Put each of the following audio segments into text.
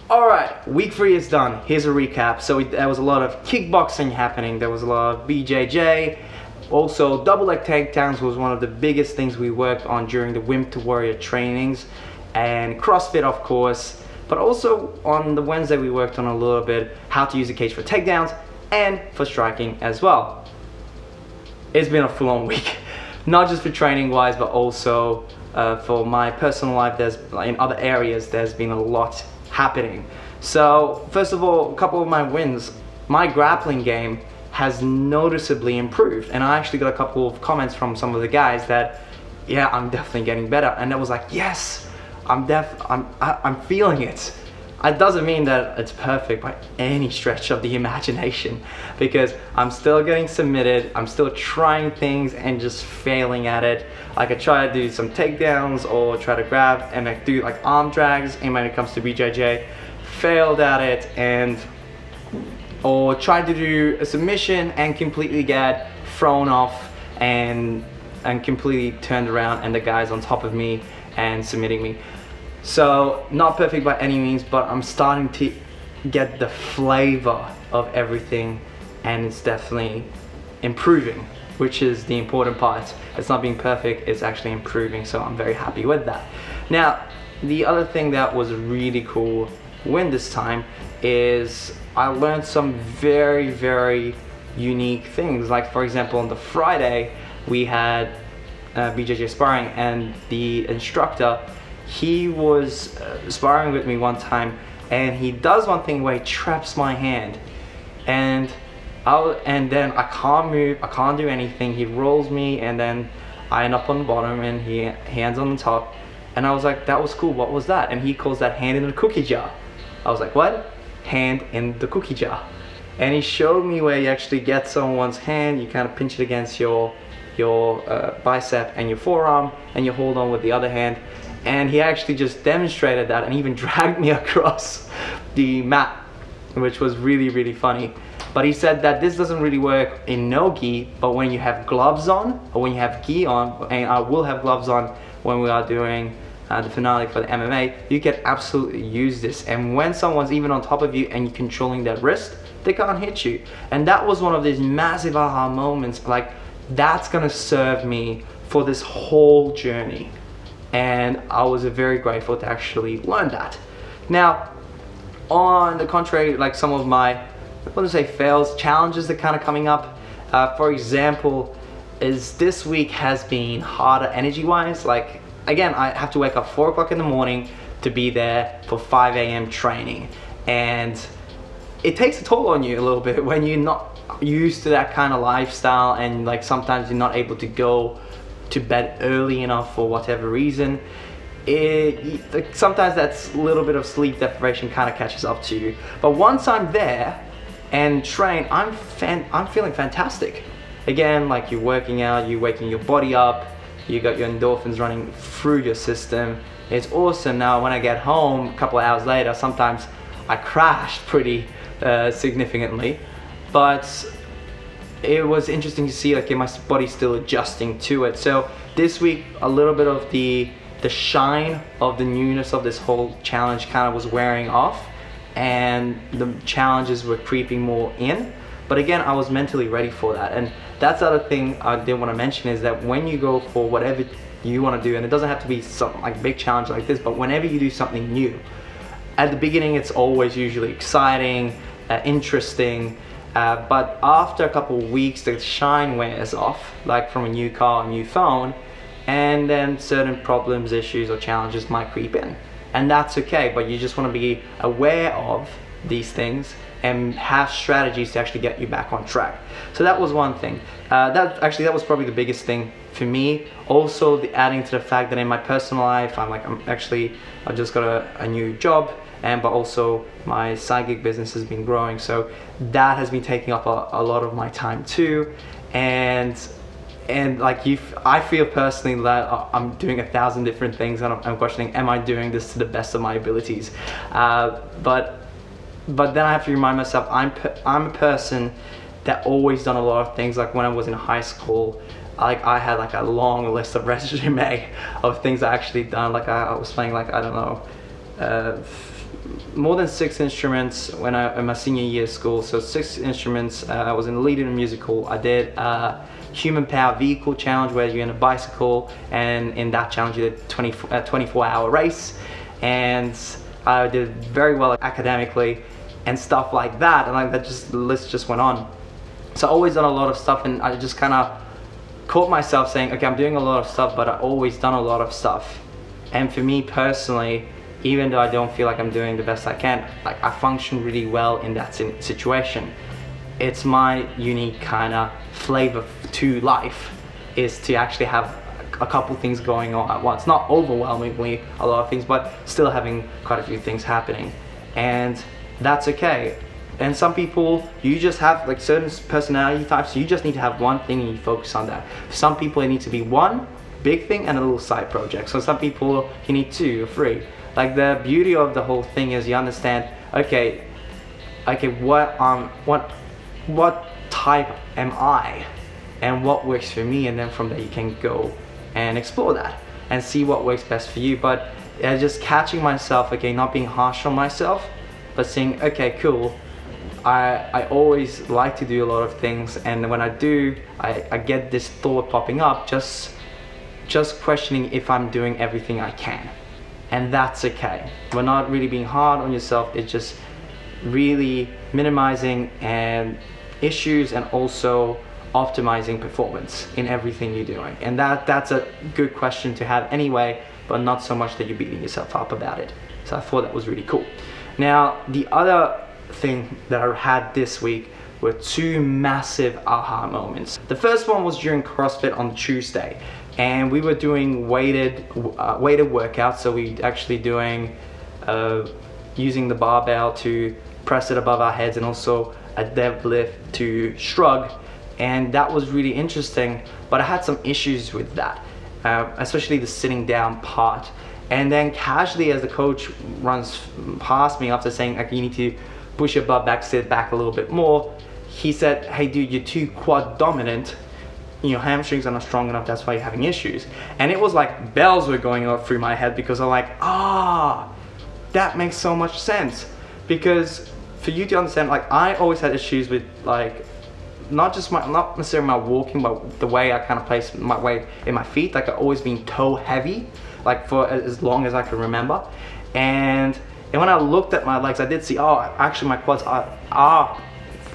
Alright, week 3 is done. Here's a recap. So there was a lot of kickboxing happening, there was a lot of BJJ. Also, double leg takedowns was one of the biggest things we worked on during the Wimp to Warrior trainings. And CrossFit, of course. But also on the Wednesday we worked on a little bit how to use the cage for takedowns and for striking as well. It's been a full-on week. Not just for training wise, but also for my personal life. There's in other areas there's been a lot happening. So first of all, a couple of my wins. My grappling game has noticeably improved, and I actually got a couple of comments from some of the guys that, yeah, I'm definitely getting better, and I was like, yes, I'm feeling it. It doesn't mean that it's perfect by any stretch of the imagination, because I'm still getting submitted, I'm still trying things and just failing at it. Like I try to do some takedowns or try to grab and I do like arm drags, and when it comes to BJJ, failed at it, and or try to do a submission and completely get thrown off and completely turned around and the guy's on top of me and submitting me. So not perfect by any means, but I'm starting to get the flavor of everything, and it's definitely improving, which is the important part. It's not being perfect, it's actually improving, so I'm very happy with that. Now, the other thing that was a really cool win this time is I learned some very, very unique things. Like for example, on the Friday, we had BJJ sparring, and the instructor, he was sparring with me one time, and he does one thing where he traps my hand, and then I can't move, I can't do anything. He rolls me, and then I end up on the bottom, and he hands on the top. And I was like, that was cool, what was that? And he calls that hand in the cookie jar. I was like, what? Hand in the cookie jar. And he showed me where you actually get someone's hand, you kind of pinch it against your bicep and your forearm, and you hold on with the other hand. And he actually just demonstrated that and even dragged me across the mat, which was really, really funny. But he said that this doesn't really work in no gi, but when you have gloves on, or when you have gi on, and I will have gloves on when we are doing the finale for the MMA, you can absolutely use this. And when someone's even on top of you and you're controlling their wrist, they can't hit you. And that was one of these massive aha moments, like that's gonna serve me for this whole journey. And I was very grateful to actually learn that. Now, on the contrary, like some of my, I want to say fails, challenges that kind of coming up, for example, is this week has been harder energy-wise. Like, again, I have to wake up 4 o'clock in the morning to be there for 5 a.m. training. And it takes a toll on you a little bit when you're not used to that kind of lifestyle, and like sometimes you're not able to go to bed early enough for whatever reason. Sometimes that's a little bit of sleep deprivation kind of catches up to you. But once I'm there and train, I'm feeling fantastic. Again, like you're working out, you're waking your body up, you got your endorphins running through your system. It's awesome. Now when I get home a couple of hours later, sometimes I crashed pretty significantly, but it was interesting to see like my body's still adjusting to it. So this week, a little bit of the shine of the newness of this whole challenge kind of was wearing off, and the challenges were creeping more in. But again, I was mentally ready for that. And that's the other thing I did want to mention, is that when you go for whatever you want to do, and it doesn't have to be something like big challenge like this, but whenever you do something new, at the beginning it's always usually exciting, interesting. But after a couple of weeks, the shine wears off, like from a new car, a new phone, and then certain problems, issues, or challenges might creep in. And that's okay, but you just want to be aware of these things and have strategies to actually get you back on track. So that was one thing. That was probably the biggest thing for me. Also, adding to the fact that in my personal life, I just got a new job, but also my side gig business has been growing, so that has been taking up a lot of my time too. And like I feel personally that I'm doing 1,000 different things, and I'm questioning, am I doing this to the best of my abilities? But then I have to remind myself, I'm a person that always done a lot of things. Like when I was in high school, like I had like a long list of resume of things I actually done. Like I was playing, like, I don't know, more than 6 instruments when in my senior year of school. So 6 instruments. I was in the lead in a musical. I did a human power vehicle challenge where you're in a bicycle, and in that challenge you did a 24-hour race, and I did very well academically and stuff like that, and like that, just the list just went on. So I always done a lot of stuff, and I just kind of caught myself saying, okay, I'm doing a lot of stuff, but I've always done a lot of stuff. And for me personally, even though I don't feel like I'm doing the best I can, like I function really well in that situation. It's my unique kind of flavor to life, is to actually have a couple things going on at once. Not overwhelmingly a lot of things, but still having quite a few things happening. And that's okay. And some people, you just have like certain personality types, you just need to have one thing and you focus on that. For some people it needs to be one big thing and a little side project. So some people, you need 2 or 3. Like the beauty of the whole thing is you understand, okay, what type am I and what works for me, and then from there you can go and explore that and see what works best for you. But just catching myself, okay, not being harsh on myself, but saying, okay, cool, I always like to do a lot of things, and when I do, I get this thought popping up, just questioning if I'm doing everything I can. And that's okay. We're not really being hard on yourself, it's just really minimizing and issues and also optimizing performance in everything you're doing. And that's a good question to have anyway, but not so much that you're beating yourself up about it. So I thought that was really cool. Now, the other thing that I had this week were 2 massive aha moments. The first one was during CrossFit on Tuesday, and we were doing weighted workouts. So we actually doing using the barbell to press it above our heads, and also a deadlift to shrug, and that was really interesting. But I had some issues with that, especially the sitting down part. And then casually, as the coach runs past me after saying, like, you need to push your butt back, sit back a little bit more, he said, hey dude, you're too quad dominant, your hamstrings are not strong enough, that's why you're having issues. And it was like bells were going off through my head, because I'm like, that makes so much sense. Because for you to understand, like, I always had issues with, like, not necessarily my walking, but the way I kind of place my weight in my feet. Like, I've always been toe heavy, like for as long as I can remember. And when I looked at my legs, I did see, actually my quads are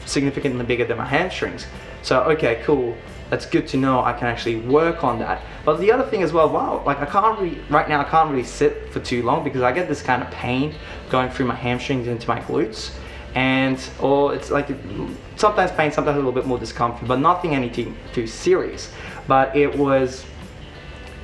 significantly bigger than my hamstrings. So okay, cool, that's good to know. I can actually work on that. But the other thing as well, wow, like right now I can't really sit for too long, because I get this kind of pain going through my hamstrings into my glutes. Or it's like sometimes pain, sometimes a little bit more discomfort, but nothing anything too serious. But it was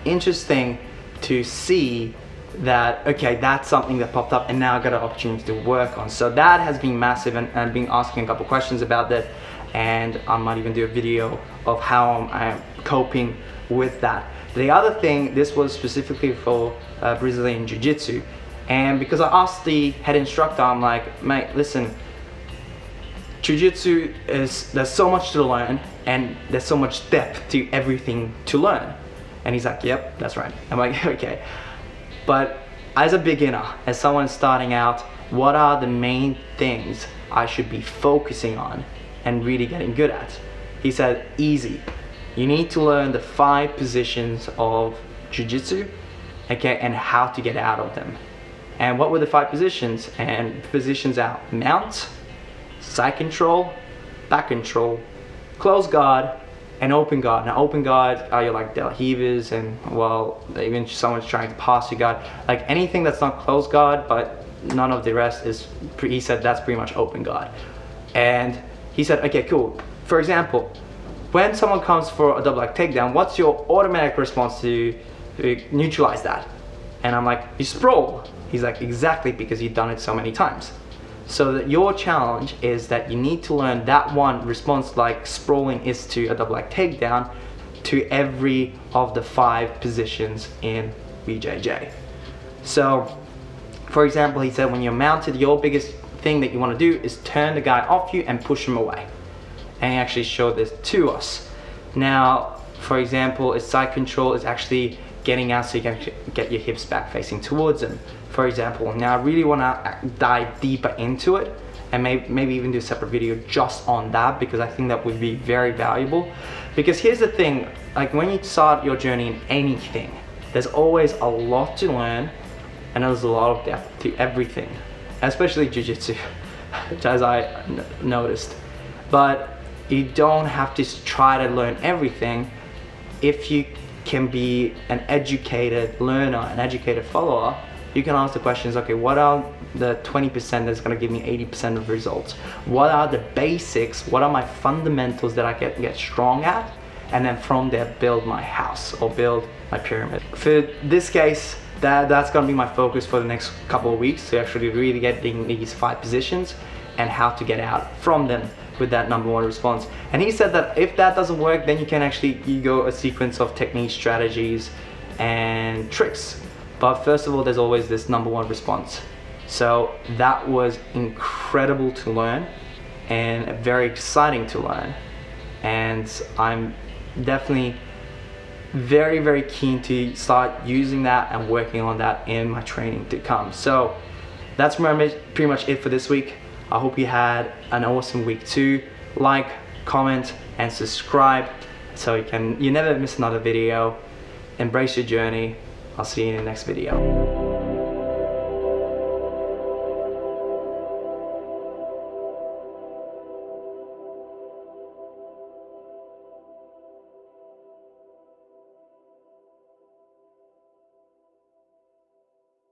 interesting to see that, okay, that's something that popped up, and now I got an opportunity to work on. So that has been massive, and I've been asking a couple questions about that, and I might even do a video of how I'm coping with that. The other thing, this was specifically for Brazilian Jiu-Jitsu, and because I asked the head instructor, I'm like, mate, listen, Jiu-Jitsu there's so much to learn, and there's so much depth to everything to learn. And he's like, yep, that's right. I'm like, okay. But as a beginner, as someone starting out, what are the main things I should be focusing on and really getting good at? He said, easy. You need to learn the 5 positions of Jiu-Jitsu, okay, and how to get out of them. And what were the 5 positions? And positions are mount, side control, back control, close guard, and open guard. Now open guard are your like del heavers, and well, even someone's trying to pass your guard. Like anything that's not close guard, but none of the rest is, he said that's pretty much open guard. And he said, okay, cool. For example, when someone comes for a double leg takedown, what's your automatic response to neutralize that? And I'm like, you sprawl. He's like, exactly, because you've done it so many times. So that your challenge is that you need to learn that one response, like sprawling is to a double leg takedown, to every of the 5 positions in BJJ. So, for example, he said when you're mounted, your biggest thing that you want to do is turn the guy off you and push him away. And he actually showed this to us. Now, for example, a side control is actually getting out so you can get your hips back facing towards him. for example. Now I really want to dive deeper into it and maybe even do a separate video just on that, because I think that would be very valuable. Because here's the thing, like when you start your journey in anything, there's always a lot to learn and there's a lot of depth to everything, especially jiu-jitsu, as I noticed. But you don't have to try to learn everything. If you can be an educated learner, an educated follower, you can ask the questions, okay, what are the 20% that's gonna give me 80% of results? What are the basics? What are my fundamentals that I can get strong at? And then from there, build my house or build my pyramid. For this case, that's gonna be my focus for the next couple of weeks, to actually really getting these 5 positions and how to get out from them with that number 1 response. And he said that if that doesn't work, then you can actually go a sequence of techniques, strategies, and tricks. But first of all, there's always this number 1 response. So that was incredible to learn and very exciting to learn. And I'm definitely very, very keen to start using that and working on that in my training to come. So that's pretty much it for this week. I hope you had an awesome week too. Like, comment, and subscribe so you never miss another video. Embrace your journey. I'll see you in the next video.